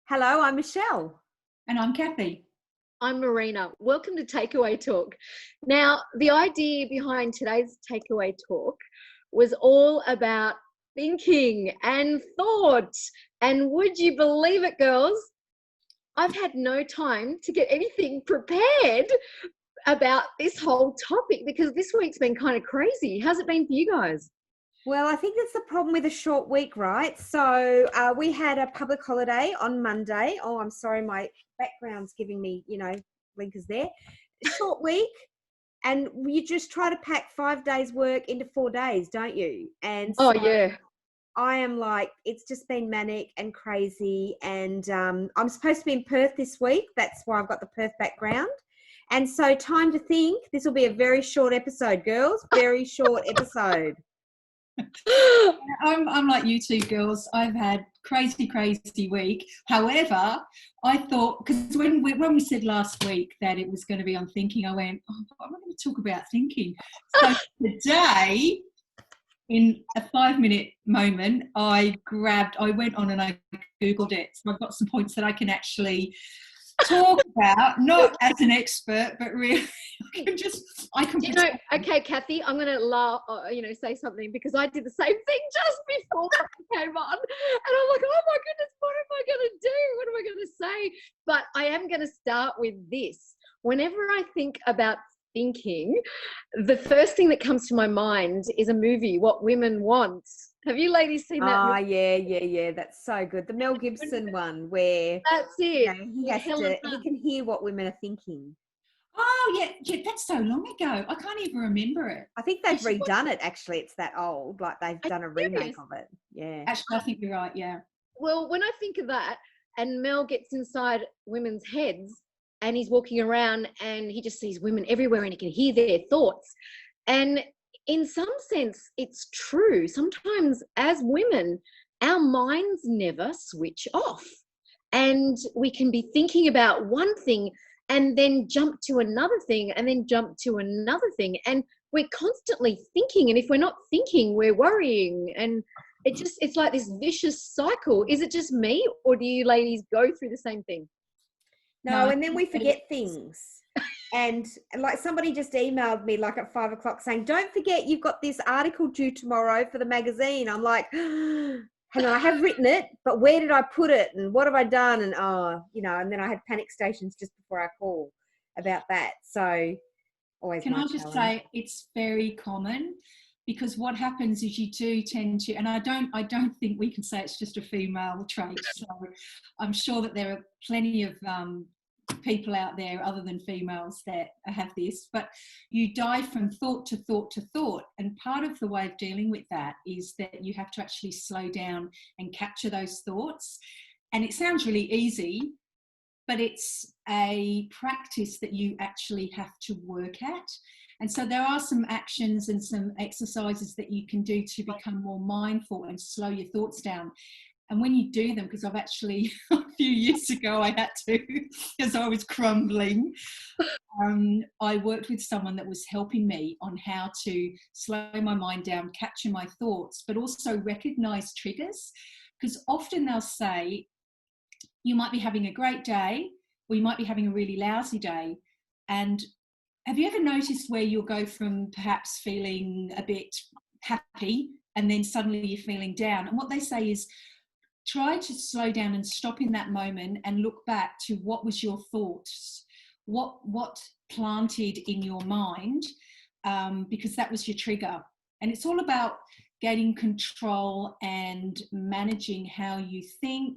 Hello, I'm Michelle. And I'm Cathy. I'm Marina. Welcome to Takeaway Talk. Now, the idea behind today's Takeaway Talk was all about thinking and thought. And would you believe it, girls? I've had no time to get anything prepared about this whole topic because this week's been kind of crazy. How's it been for you guys? Well, I think that's the problem with a short week, right? So we had a public holiday on Monday. Oh, I'm sorry, my background's giving me, blinkers there. Short week, and you just try to pack 5 days work into 4 days, don't you? And Oh, yeah. I am like, it's just been manic and crazy. And I'm supposed to be in Perth this week. That's why I've got the Perth background. And so time to think. This will be a very short episode, girls. Very short episode. I'm like you two girls. I've had crazy week. However, I thought, because when we said last week that it was going to be on thinking, I went, oh, I'm going to talk about thinking. So today, in a 5-minute moment, I went on and I Googled it. So I've got some points that I can actually talk about, not as an expert, but really I can okay, Cathy, I'm going to say something because I did the same thing just before I came on. And I'm like, oh my goodness, what am I going to do? What am I going to say? But I am going to start with this. Whenever I think about thinking, the first thing that comes to my mind is a movie, What Women Want. Have you ladies seen that movie? Yeah. That's so good. The Mel Gibson one where that's it. He can hear what women are thinking. Oh, yeah, that's so long ago. I can't even remember it. I think they've redone it, actually. It's that old. Like, they've done a remake of it. Yeah. Actually, I think you're right, yeah. Well, when I think of that, and Mel gets inside women's heads, and he's walking around, and he just sees women everywhere, and he can hear their thoughts. And in some sense, it's true. Sometimes, as women, our minds never switch off. And we can be thinking about one thing and then jump to another thing and then jump to another thing. And we're constantly thinking. And if we're not thinking, we're worrying. And it's like this vicious cycle. Is it just me, or do you ladies go through the same thing? No, and then we forget things. And like, somebody just emailed me like at 5 o'clock saying, don't forget you've got this article due tomorrow for the magazine. I'm like, hang on, I have written it, but where did I put it? And what have I done? And, and then I had panic stations just before I call about that. So always. Can I just say it's very common, because what happens is you do tend to, and I don't think we can say it's just a female trait. So I'm sure that there are plenty of people out there other than females that have this, but you dive from thought to thought to thought. And part of the way of dealing with that is that you have to actually slow down and capture those thoughts. And it sounds really easy, but it's a practice that you actually have to work at. And so there are some actions and some exercises that you can do to become more mindful and slow your thoughts down. And when you do them, because I've actually, a few years ago, I had to, because I was crumbling, I worked with someone that was helping me on how to slow my mind down, capture my thoughts, but also recognize triggers. Because often they'll say, you might be having a great day, or you might be having a really lousy day. And have you ever noticed where you'll go from perhaps feeling a bit happy and then suddenly you're feeling down? And what they say is, try to slow down and stop in that moment and look back to what was your thoughts, what planted in your mind, because that was your trigger. And it's all about gaining control and managing how you think,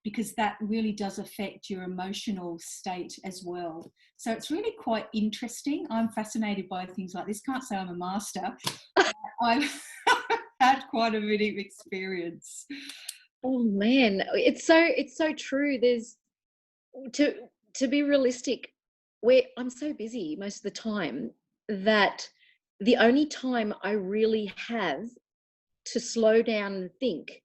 because that really does affect your emotional state as well. So it's really quite interesting. I'm fascinated by things like this. Can't say I'm a master. I've had quite a bit of experience. Oh man, it's so true. There's to be realistic, I'm so busy most of the time that the only time I really have to slow down and think,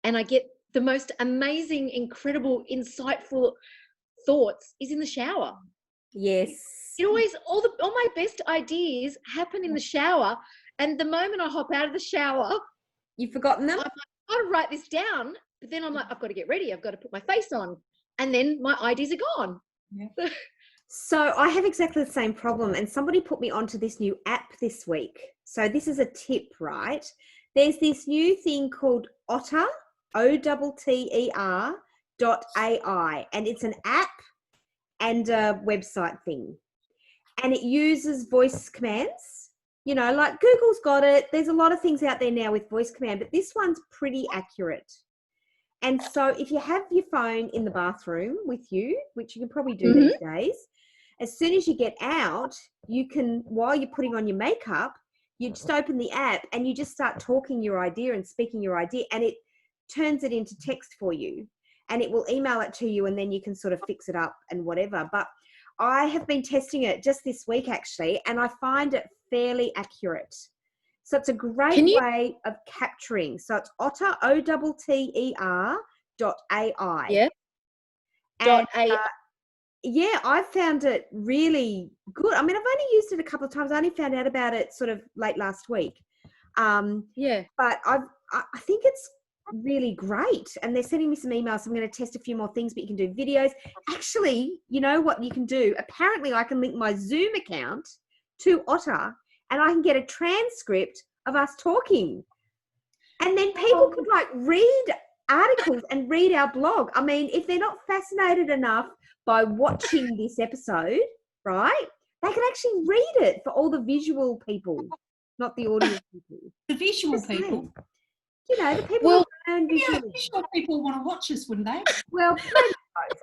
and I get the most amazing, incredible, insightful thoughts, is in the shower. Yes. It always, all my best ideas happen in the shower, and the moment I hop out of the shower, you've forgotten them. I've got to write this down, But then I'm like, I've got to get ready. I've got to put my face on. And then my ideas are gone. Yeah. So I have exactly the same problem, and somebody put me onto this new app this week. So this is a tip, right? There's this new thing called Otter, OTTER .ai, and it's an app and a website thing. And it uses voice commands. You know, like Google's got it. There's a lot of things out there now with voice command, but this one's pretty accurate. And so if you have your phone in the bathroom with you, which you can probably do these days, as soon as you get out, you can, while you're putting on your makeup, you just open the app and you just start talking your idea and speaking your idea, and it turns it into text for you, and it will email it to you, and then you can sort of fix it up and whatever. But I have been testing it just this week actually, and I find it fairly accurate. So it's a great way of capturing. So it's Otter, OTTER .ai. Yeah. And, yeah, I found it really good. I mean, I've only used it a couple of times. I only found out about it sort of late last week. Yeah. But I think it's really great. And they're sending me some emails. So I'm going to test a few more things, but you can do videos. Actually, you know what you can do? Apparently, I can link my Zoom account to Otter, and I can get a transcript of us talking. And then people could like read articles and read our blog. I mean, if they're not fascinated enough by watching this episode, right, they can actually read it for all the visual people, not the audio people. The visual people. You know, the people who learn visually. Yeah, visual people want to watch us, wouldn't they? Well,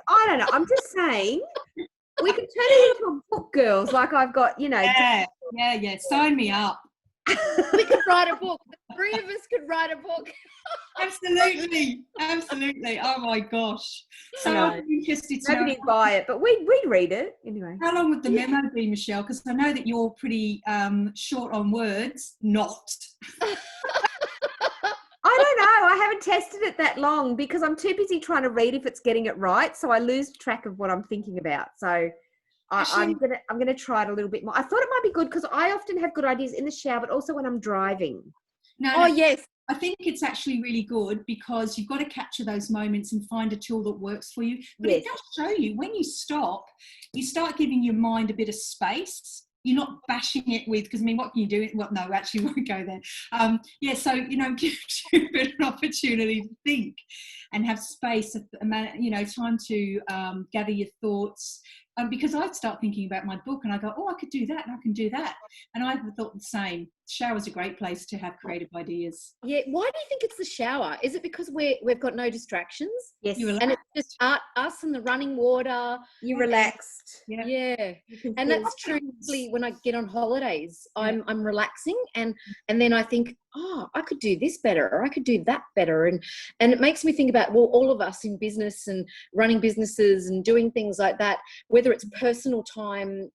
I don't know. I'm just saying we could turn it into a book, girls, like I've got, you know. Yeah. Sign me up. We could write a book. The three of us could write a book. Absolutely. Oh my gosh. So I'm interested to Nobody know. buy it, but we'd read it anyway. How long would the memo be, Michelle? Because I know that you're pretty short on words. Not. I don't know. I haven't tested it that long because I'm too busy trying to read if it's getting it right. So I lose track of what I'm thinking about. So I'm gonna try it a little bit more. I thought it might be good because I often have good ideas in the shower, but also when I'm driving. No, yes. I think it's actually really good because you've got to capture those moments and find a tool that works for you. But it does show you when you stop, you start giving your mind a bit of space. You're not bashing it with, because I mean, what can you do? Well, no, actually, we won't go there. So, you know, give you an opportunity to think and have space, you know, time to gather your thoughts. Because I'd start thinking about my book and I go, oh, I could do that and I can do that. And I thought the same. Shower's a great place to have creative ideas. Yeah. Why do you think it's the shower? Is it because we've got no distractions? Yes. And it's just us and the running water. You're relaxed. Yeah. And that's truly when I get on holidays, I'm relaxing and then I think, oh, I could do this better or I could do that better. And it makes me think about, well, all of us in business and running businesses and doing things like that, whether it's personal time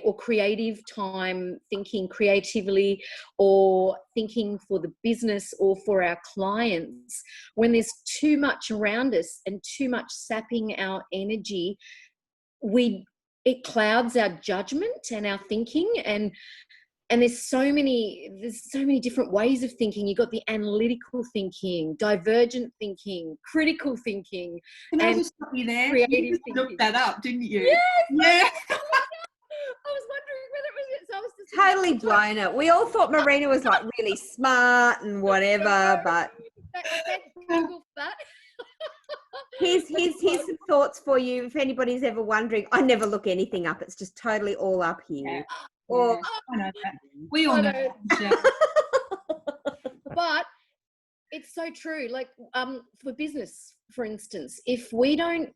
or creative time, thinking creatively or thinking for the business or for our clients, when there's too much around us and too much sapping our energy, it clouds our judgment and our thinking. And there's so many different ways of thinking. You've got the analytical thinking, divergent thinking, critical thinking. Can I just stop you there? Creative you thinking. Looked that up, didn't you? Yes. Yeah. I was wondering whether it was it. So I was just Totally blown it. We all thought Marina was like really smart and whatever, but Google that. here's some thoughts for you. If anybody's ever wondering, I never look anything up. It's just totally all up here. I know that. We all know that. But it's so true. Like for business, for instance, if we don't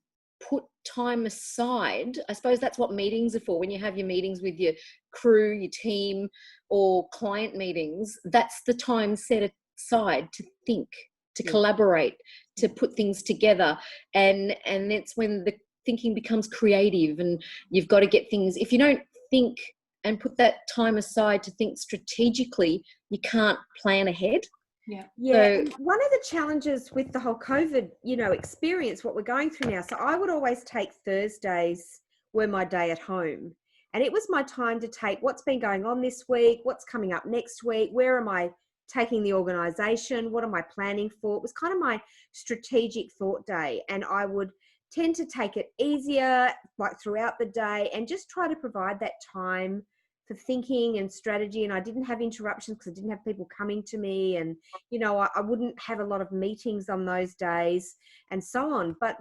put time aside, I suppose that's what meetings are for. When you have your meetings with your crew, your team, or client meetings, that's the time set aside to think, to collaborate, to put things together. And it's when the thinking becomes creative and you've got to get things. If you don't think and put that time aside to think strategically, you can't plan ahead. So, one of the challenges with the whole COVID, experience, what we're going through now. So I would always take Thursdays were my day at home, and it was my time to take what's been going on this week, what's coming up next week, where are my taking the organisation, what am I planning for? It was kind of my strategic thought day, and I would tend to take it easier like throughout the day and just try to provide that time for thinking and strategy. And I didn't have interruptions because I didn't have people coming to me, and you know, I wouldn't have a lot of meetings on those days and so on. But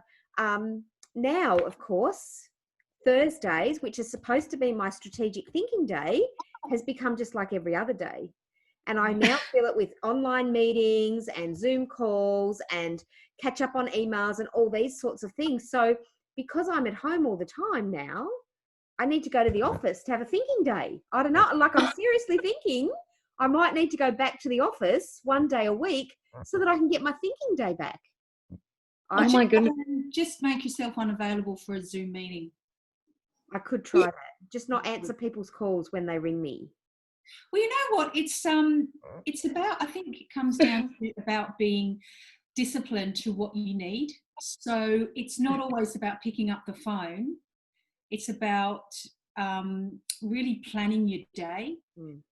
now, of course, Thursdays, which is supposed to be my strategic thinking day, has become just like every other day. And I now fill it with online meetings and Zoom calls and catch up on emails and all these sorts of things. So because I'm at home all the time now, I need to go to the office to have a thinking day. I don't know, like I'm seriously thinking I might need to go back to the office one day a week so that I can get my thinking day back. Oh my goodness. Just make yourself unavailable for a Zoom meeting. I could try that. Just not answer people's calls when they ring me. Well, you know what? It's about, I think it comes down to about being disciplined to what you need. So it's not always about picking up the phone. It's about really planning your day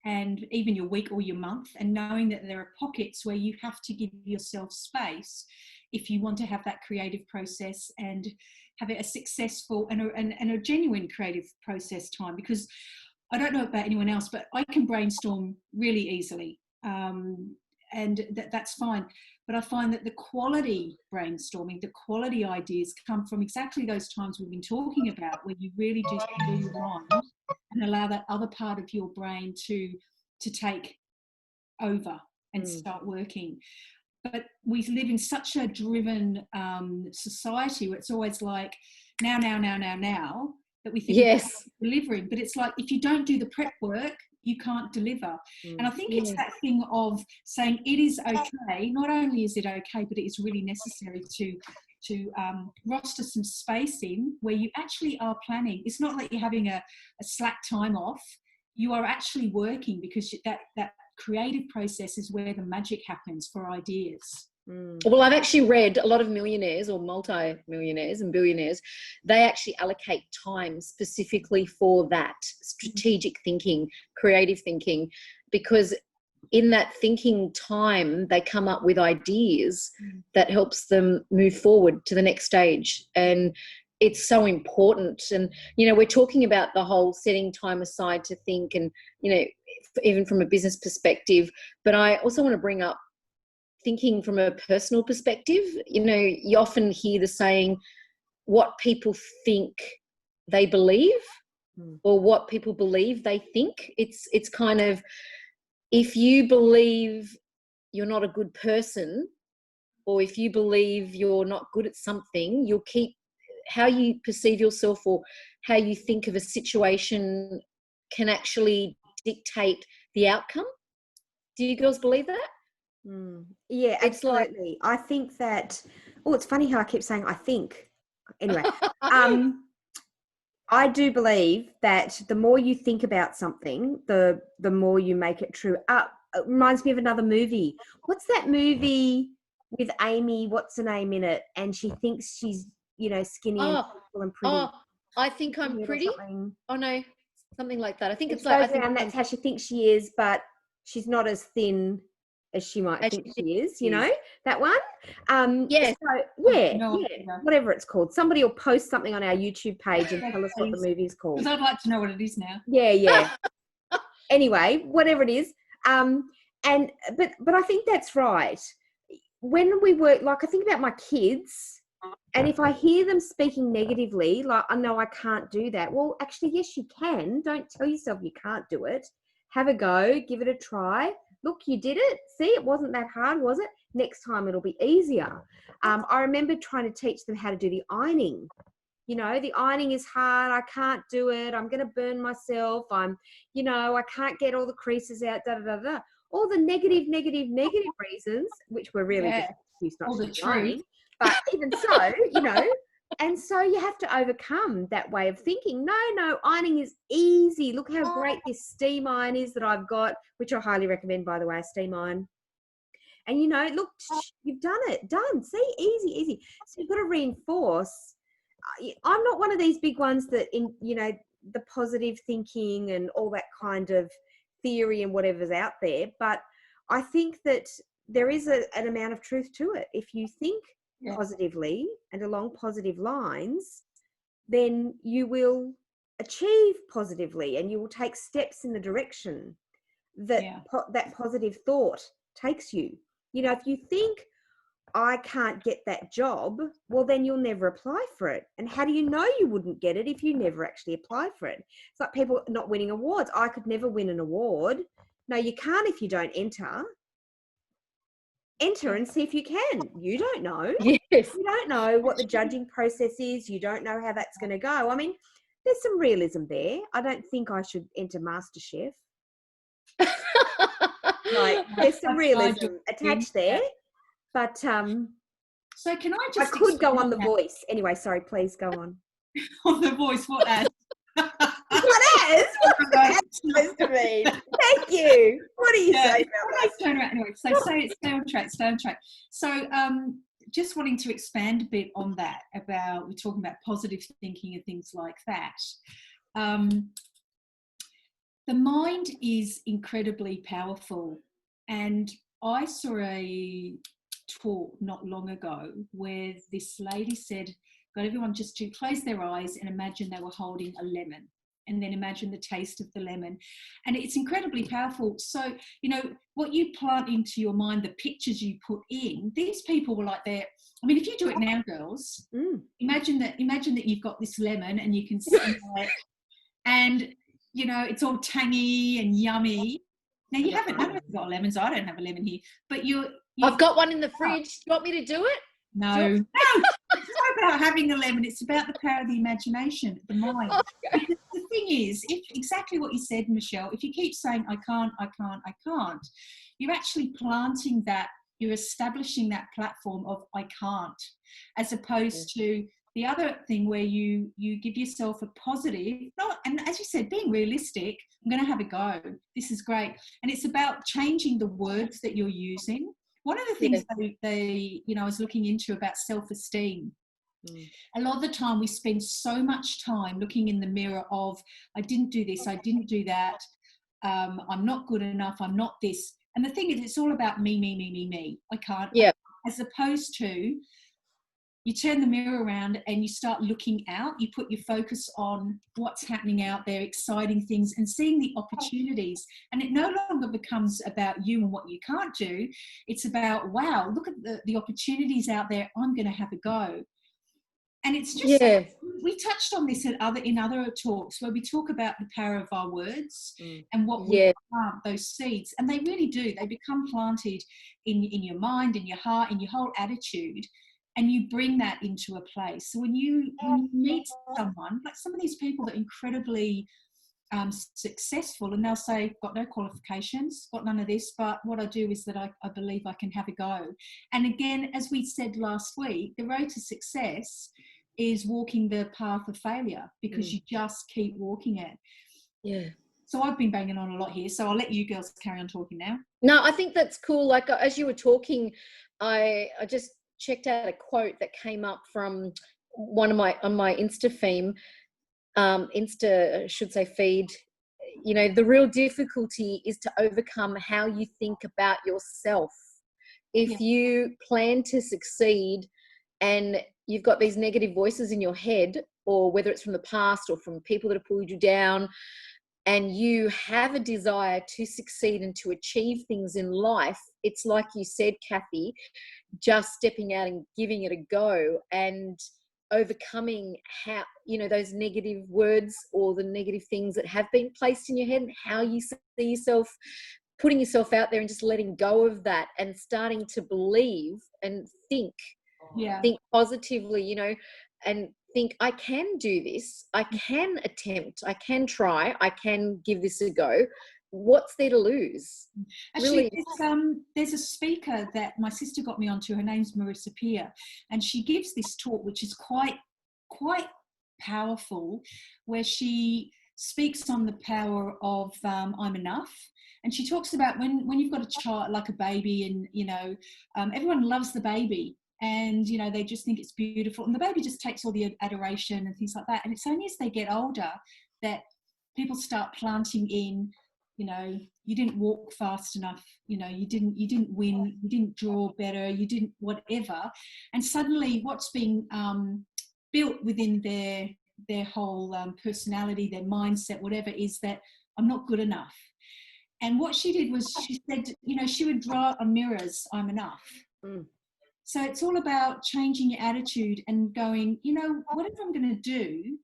and even your week or your month, and knowing that there are pockets where you have to give yourself space if you want to have that creative process and have it a successful and a genuine creative process time. Because I don't know about anyone else, but I can brainstorm really easily, and that's fine. But I find that the quality brainstorming, the quality ideas come from exactly those times we've been talking about, where you really do still your mind and allow that other part of your brain to take over and start working. But we live in such a driven society where it's always like now, that we think yes, delivering. But it's like, if you don't do the prep work, you can't deliver. And I think it's that thing of saying it is okay. Not only is it okay, but it is really necessary to roster some space in where you actually are planning. It's not like you're having a slack time off. You are actually working, because that creative process is where the magic happens for ideas. Well, I've actually read a lot of millionaires or multi-millionaires and billionaires, they actually allocate time specifically for that strategic thinking, creative thinking, because in that thinking time, they come up with ideas that helps them move forward to the next stage. And it's so important. And, you know, we're talking about the whole setting time aside to think, and, you know, even from a business perspective, but I also want to bring up thinking from a personal perspective. You know, you often hear the saying, what people think they believe, or what people believe they think. It's kind of, if you believe you're not a good person, or if you believe you're not good at something, you'll keep how you perceive yourself or how you think of a situation can actually dictate the outcome. Do you girls believe that? Yeah, absolutely. I think that, it's funny how I keep saying I think. Anyway, I do believe that the more you think about something, the more you make it true. It reminds me of another movie. What's that movie with Amy, what's her name in it? And she thinks she's, you know, skinny and beautiful and pretty. Oh, I think I'm pretty. Oh no, something like that. I think it's like, I think that's how she thinks she is, but she's not as thin as she might think she is, you know, that one. Yes. So, whatever it's called. Somebody will post something on our YouTube page and tell us what the movie is called. Because I'd like to know what it is now. Yeah. Anyway, whatever it is. But I think that's right. When we work, like I think about my kids, and if I hear them speaking negatively, like, oh no, I can't do that. Well, actually, yes, you can. Don't tell yourself you can't do it. Have a go, give it a try. Look, you did it. See, it wasn't that hard, was it? Next time it'll be easier. I remember trying to teach them how to do the ironing. You know, the ironing is hard. I can't do it. I'm going to burn myself. I can't get all the creases out, all the negative reasons, which were really just an excuse not to do ironing. But even so, you know, and so you have to overcome that way of thinking. No, ironing is easy. Look how great this steam iron is that I've got, which I highly recommend, by the way, a steam iron. And, you know, look, you've done it. Done. See, easy. So you've got to reinforce. I'm not one of these big ones that, the positive thinking and all that kind of theory and whatever's out there, but I think that there is an amount of truth to it. If you think Yeah. positively and along positive lines, then you will achieve positively, and you will take steps in the direction that that positive thought takes you. You know, if you think, I can't get that job, well, then you'll never apply for it. And how do you know you wouldn't get it if you never actually apply for it? It's like people not winning awards. I could never win an award. No, you can't if you don't enter. Enter and see if you can. You don't know. Yes. You don't know what the judging process is. You don't know how that's going to go. I mean, there's some realism there. I don't think I should enter MasterChef. Like, there's some realism attached there. But so can I just? I could go on The Voice. Anyway, sorry, please go on. On The Voice, what as? What as? What's that supposed to mean? Thank you. What do you say about that? Turn around anyway. So stay on track. So just wanting to expand a bit on that, about, we're talking about positive thinking and things like that. The mind is incredibly powerful, and I saw a talk not long ago where this lady said, got everyone just to close their eyes and imagine they were holding a lemon, and then imagine the taste of the lemon. And it's incredibly powerful. So, you know, what you plant into your mind, the pictures you put in, these people were like they're, I mean, if you do it now, girls, imagine that you've got this lemon and you can smell it, and, you know, it's all tangy and yummy. Now, you haven't, none of us have got lemons. I don't have a lemon here, but I've got one in the fridge. Do you want me to do it? No. It's not about having a lemon. It's about the power of the imagination, the mind. Okay. The thing is, if exactly what you said, Michelle, if you keep saying, I can't, you're actually planting that, you're establishing that platform of I can't, as opposed to the other thing where you give yourself a positive, and as you said, being realistic, I'm going to have a go. This is great. And it's about changing the words that you're using. One of the things they I was looking into about self-esteem. A lot of the time we spend so much time looking in the mirror of, I didn't do this, I didn't do that, I'm not good enough, I'm not this. And the thing is, it's all about me. I can't. Yeah. As opposed to, you turn the mirror around and you start looking out, you put your focus on what's happening out there, exciting things, and seeing the opportunities. And it no longer becomes about you and what you can't do. It's about, wow, look at the opportunities out there, I'm going to have a go. And it's just, we touched on this in other talks where we talk about the power of our words and what we plant, those seeds. And they really do. They become planted in your mind, in your heart, in your whole attitude. And you bring that into a place. So when you meet someone, like some of these people that are incredibly successful, and they'll say, got no qualifications, got none of this, but what I do is that I believe I can have a go. And again, as we said last week, the road to success is walking the path of failure, because you just keep walking it. Yeah. So I've been banging on a lot here, so I'll let you girls carry on talking now. No, I think that's cool. Like, as you were talking, I just checked out a quote that came up from on my Insta feed. Feed. You know, the real difficulty is to overcome how you think about yourself. If you plan to succeed and you've got these negative voices in your head, or whether it's from the past or from people that have pulled you down, and you have a desire to succeed and to achieve things in life, it's like you said, Cathy, just stepping out and giving it a go and overcoming those negative words or the negative things that have been placed in your head, and how you see yourself, putting yourself out there and just letting go of that and starting to believe and think positively, and think, I can do this, I can attempt, I can try, I can give this a go. What's there to lose? Actually, there's a speaker that my sister got me onto. Her name's Marissa Peer, and she gives this talk which is quite powerful, where she speaks on the power of I'm enough. And she talks about when you've got a child, like a baby, and everyone loves the baby, and they just think it's beautiful, and the baby just takes all the adoration and things like that. And it's only as they get older that people start planting in you didn't walk fast enough, you know, you didn't win, you didn't draw better, you didn't whatever. And suddenly what's being built within their whole personality, their mindset, whatever, is that I'm not good enough. And what she did was she said, you know, she would draw on mirrors, I'm enough. So it's all about changing your attitude and going, you know, whatever I'm going to do,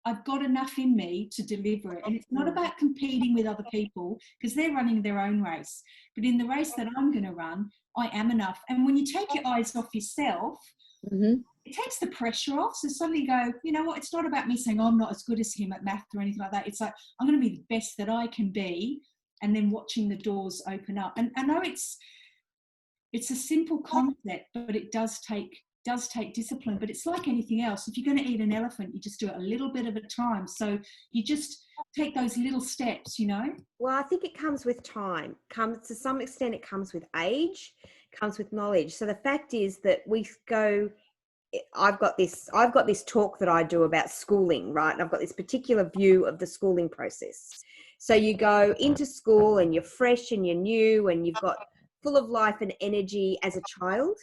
I've got enough in me to deliver it. And it's not about competing with other people because they're running their own race. But in the race that I'm going to run, I am enough. And when you take your eyes off yourself, it takes the pressure off. So suddenly you go, you know what, it's not about me saying, oh, I'm not as good as him at math or anything like that. It's like, I'm going to be the best that I can be, and then watching the doors open up. And I know it's a simple concept, but it does take discipline. But it's like anything else. If you're going to eat an elephant, you just do it a little bit at a time. So you just take those little steps, you know. Well, I think it comes with time. Comes to some extent, it comes with age, comes with knowledge. So the fact is that we go. I've got this talk that I do about schooling, right? And I've got this particular view of the schooling process. So you go into school and you're fresh and you're new and you've got full of life and energy as a child,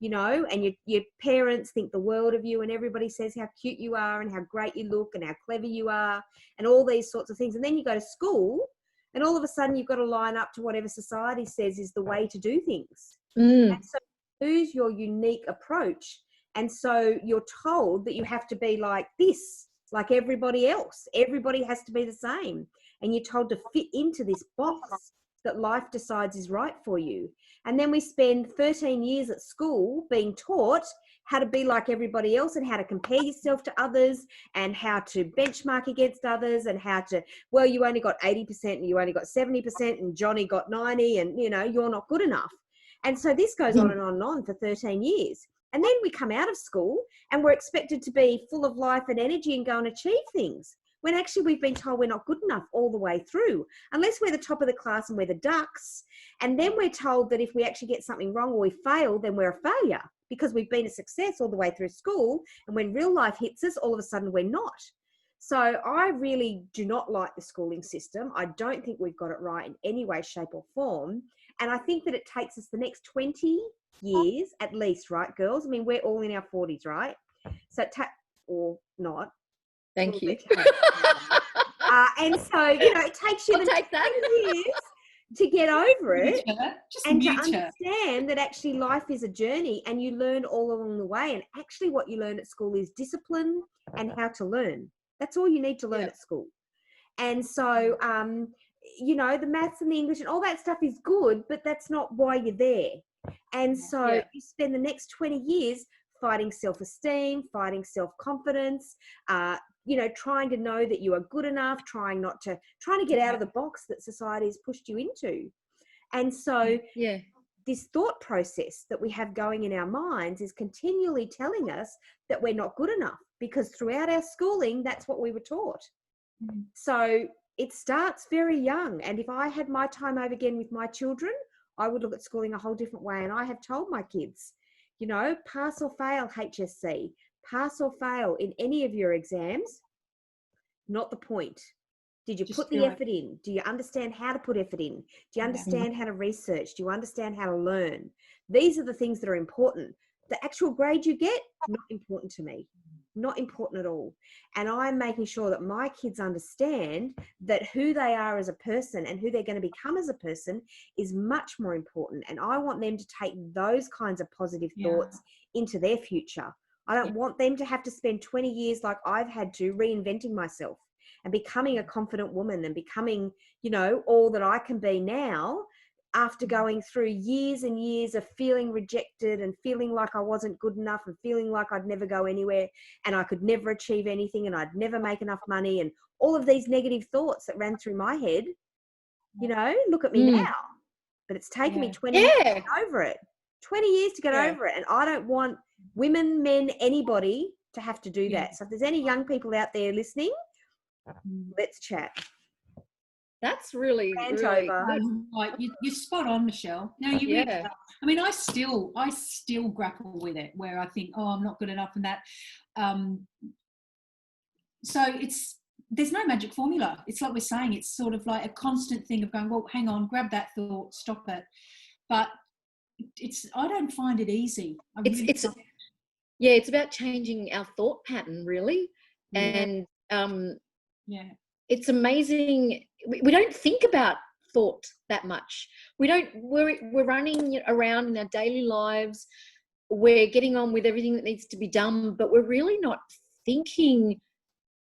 you know, and your parents think the world of you and everybody says how cute you are and how great you look and how clever you are and all these sorts of things. And then you go to school and all of a sudden you've got to line up to whatever society says is the way to do things. And so you lose your unique approach. And so you're told that you have to be like this, like everybody else. Everybody has to be the same. And you're told to fit into this box that life decides is right for you. And then we spend 13 years at school being taught how to be like everybody else and how to compare yourself to others and how to benchmark against others and how to, well, you only got 80% and you only got 70% and Johnny got 90 and, you know, you're not good enough. And so this goes on and on for 13 years. And then we come out of school and we're expected to be full of life and energy and go and achieve things, when actually we've been told we're not good enough all the way through, unless we're the top of the class and we're the ducks. And then we're told that if we actually get something wrong or we fail, then we're a failure because we've been a success all the way through school. And when real life hits us, all of a sudden we're not. So I really do not like the schooling system. I don't think we've got it right in any way, shape or form. And I think that it takes us the next 20 years at least, right, girls? I mean, we're all in our 40s, right? So, or not. Thank you. And so, you know, it takes you 20 years to get over it and to understand that actually life is a journey and you learn all along the way. And actually what you learn at school is discipline and how to learn. That's all you need to learn at school. And so, you know, the maths and the English and all that stuff is good, but that's not why you're there. And so you spend the next 20 years fighting self-esteem, fighting self-confidence, you know, trying to know that you are good enough, trying to get out of the box that society has pushed you into. And so this thought process that we have going in our minds is continually telling us that we're not good enough, because throughout our schooling, that's what we were taught. So it starts very young. And if I had my time over again with my children, I would look at schooling a whole different way. And I have told my kids, you know, pass or fail HSC, pass or fail in any of your exams, not the point. Did you put the effort in? Do you understand how to put effort in? Do you understand how to research? Do you understand how to learn? These are the things that are important. The actual grade you get, not important to me. Not important at all. And I'm making sure that my kids understand that who they are as a person and who they're going to become as a person is much more important. And I want them to take those kinds of positive thoughts into their future. I don't want them to have to spend 20 years like I've had to reinventing myself and becoming a confident woman and becoming, you know, all that I can be now, after going through years and years of feeling rejected and feeling like I wasn't good enough and feeling like I'd never go anywhere and I could never achieve anything and I'd never make enough money and all of these negative thoughts that ran through my head. You know, look at me now. But it's taken me 20 years to get over it. 20 years to get over it. And I don't want women, men, anybody to have to do that. So if there's any young people out there listening, let's chat. That's really like you're spot on, Michelle. No, you really are. I mean, I still grapple with it, where I think, oh, I'm not good enough, and that. So it's there's no magic formula. It's like we're saying, it's sort of like a constant thing of going, well, hang on, grab that thought, stop it. But I don't find it easy. It's about changing our thought pattern, really. And it's amazing. We don't think about thought that much. We're running around in our daily lives. We're getting on with everything that needs to be done, but we're really not thinking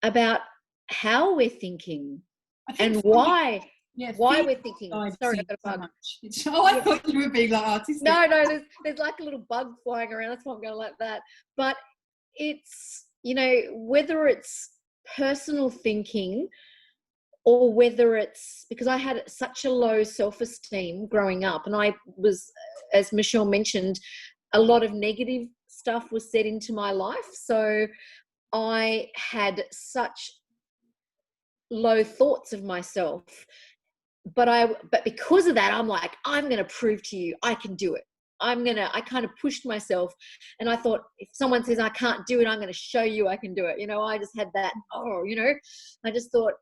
about how we're thinking and why we're thinking. Sorry, I've got a bug. I thought you were being like artistic. No, there's like a little bug flying around. That's why I'm going like that. But it's, whether it's personal thinking or whether it's because I had such a low self-esteem growing up, and I was, as Michelle mentioned, a lot of negative stuff was said into my life. So I had such low thoughts of myself. But because of that, I'm like, I'm going to prove to you I can do it. I kind of pushed myself, and I thought, if someone says I can't do it, I'm going to show you I can do it. I just had that, I just thought,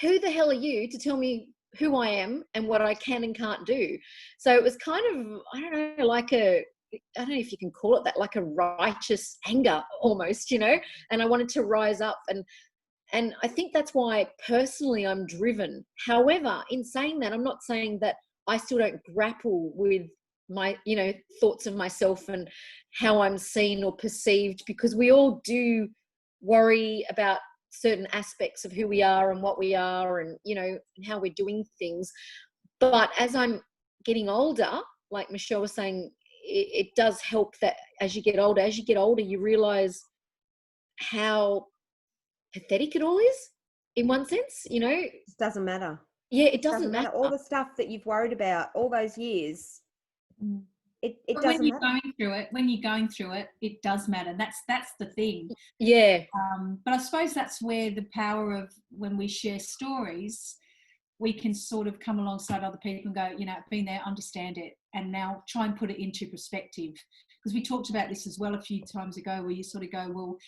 who the hell are you to tell me who I am and what I can and can't do? So it was kind of, I don't know if you can call it that, like a righteous anger almost, and I wanted to rise up, and I think that's why personally I'm driven. However, in saying that, I'm not saying that I still don't grapple with my, thoughts of myself and how I'm seen or perceived, because we all do worry about certain aspects of who we are and what we are and, and how we're doing things. But as I'm getting older, like Michelle was saying, it does help that as you get older, you realize how pathetic it all is in one sense, It doesn't matter. Yeah, it doesn't matter. All the stuff that you've worried about all those years, it doesn't when you're matter. when you're going through it, it does matter. That's the thing. Yeah. But I suppose that's where the power of, when we share stories, we can sort of come alongside other people and go, I've been there, understand it, and now try and put it into perspective. Because we talked about this as well a few times ago, where you sort of go, well,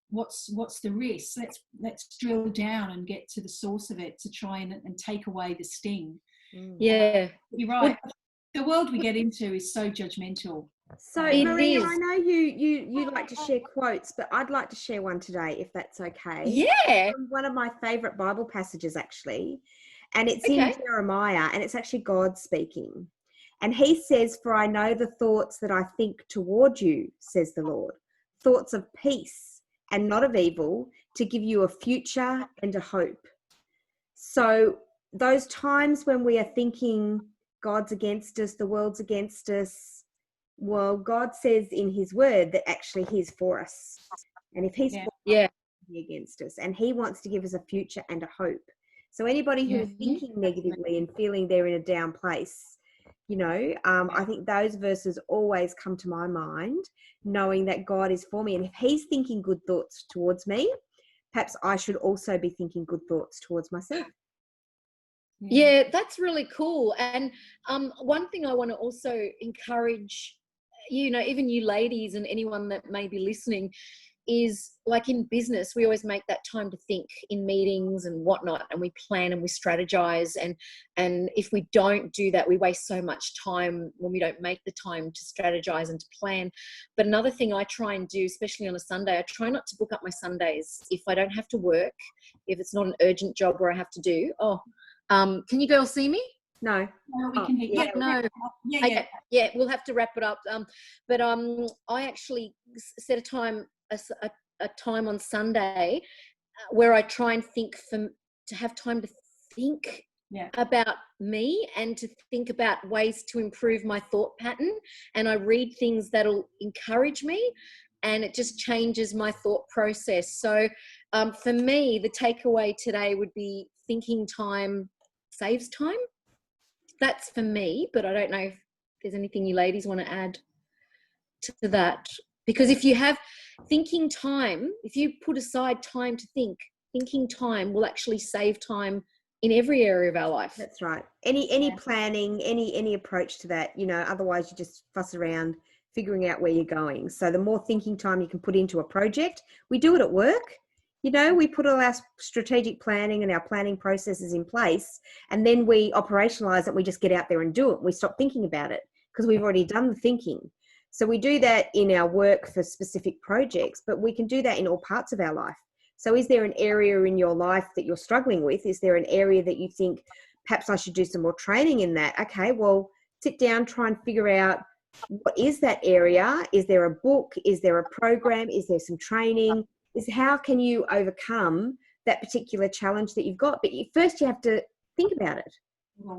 what's the risk? Let's drill down and get to the source of it to try and take away the sting. Yeah. You're right. The world we get into is so judgmental. So Marina, I know you like to share quotes, but I'd like to share one today, if that's okay. Yeah. One of my favorite Bible passages, actually, and it's in Jeremiah, and it's actually God speaking. And he says, "For I know the thoughts that I think toward you, says the Lord, thoughts of peace and not of evil, to give you a future and a hope." So those times when we are thinking God's against us, the world's against us, well, God says in his word that actually he's for us. And if he's for us, he's against us. And he wants to give us a future and a hope. So anybody who's thinking negatively and feeling they're in a down place, I think those verses always come to my mind, knowing that God is for me. And if he's thinking good thoughts towards me, perhaps I should also be thinking good thoughts towards myself. Yeah, that's really cool. And one thing I want to also encourage, even you ladies and anyone that may be listening, is like in business, we always make that time to think in meetings and whatnot, and we plan and we strategize. And if we don't do that, we waste so much time when we don't make the time to strategize and to plan. But another thing I try and do, especially on a Sunday, I try not to book up my Sundays if I don't have to work, if it's not an urgent job where I have to do. Can you girls see me? No. We can hear you. No. Yeah. Yeah, we'll have to wrap it up. But I actually set a time on Sunday where I try and to have time to think about me and to think about ways to improve my thought pattern. And I read things that'll encourage me, and it just changes my thought process. So for me, the takeaway today would be thinking time saves time. That's for me, but I don't know if there's anything you ladies want to add to that. Because if you have thinking time, if you put aside time to think, thinking time will actually save time in every area of our life. That's right. Any planning, any approach to that, otherwise you just fuss around figuring out where you're going. So the more thinking time you can put into a project, we do it at work. You know, we put all our strategic planning and our planning processes in place, and then we operationalize it. We just get out there and do it. We stop thinking about it because we've already done the thinking. So we do that in our work for specific projects, but we can do that in all parts of our life. So is there an area in your life that you're struggling with? Is there an area that you think, perhaps I should do some more training in that? Okay, well, sit down, try and figure out, what is that area? Is there a book? Is there a program? Is there some training? How can you overcome that particular challenge that you've got? But first you have to think about it.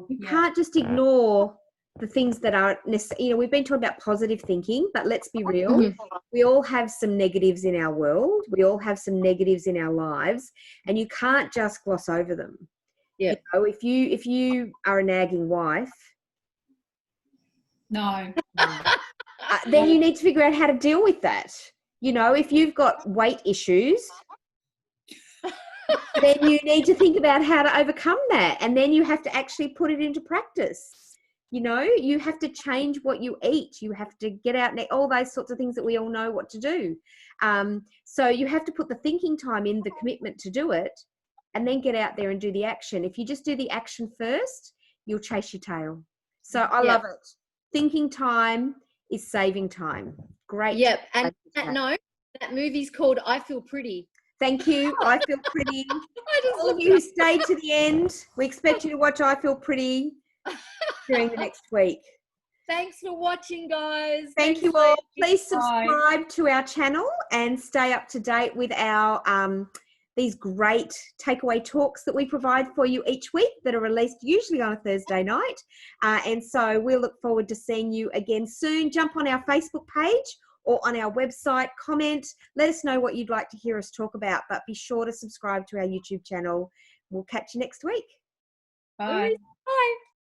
You can't just ignore the things that are necessary. You know, we've been talking about positive thinking, but let's be real. We all have some negatives in our world. We all have some negatives in our lives, and you can't just gloss over them. Yeah. You know, if you are a nagging wife, No. then you need to figure out how to deal with that. You know, if you've got weight issues, then you need to think about how to overcome that. And then you have to actually put it into practice. You know, you have to change what you eat. You have to get out and all those sorts of things that we all know what to do. So you have to put the thinking time in, the commitment to do it, and then get out there and do the action. If you just do the action first, you'll chase your tail. So I love it. Thinking time is saving time. Great. Yep. And on that note, that movie's called I Feel Pretty. Thank you. I Feel Pretty. All of you who stayed to the end, we expect you to watch I Feel Pretty during the next week. Thanks for watching, guys. Thank you all. Please subscribe to our channel and stay up to date with our these great takeaway talks that we provide for you each week that are released usually on a Thursday night. And so we'll look forward to seeing you again soon. Jump on our Facebook page or on our website, comment, let us know what you'd like to hear us talk about, but be sure to subscribe to our YouTube channel. We'll catch you next week. Bye. Bye.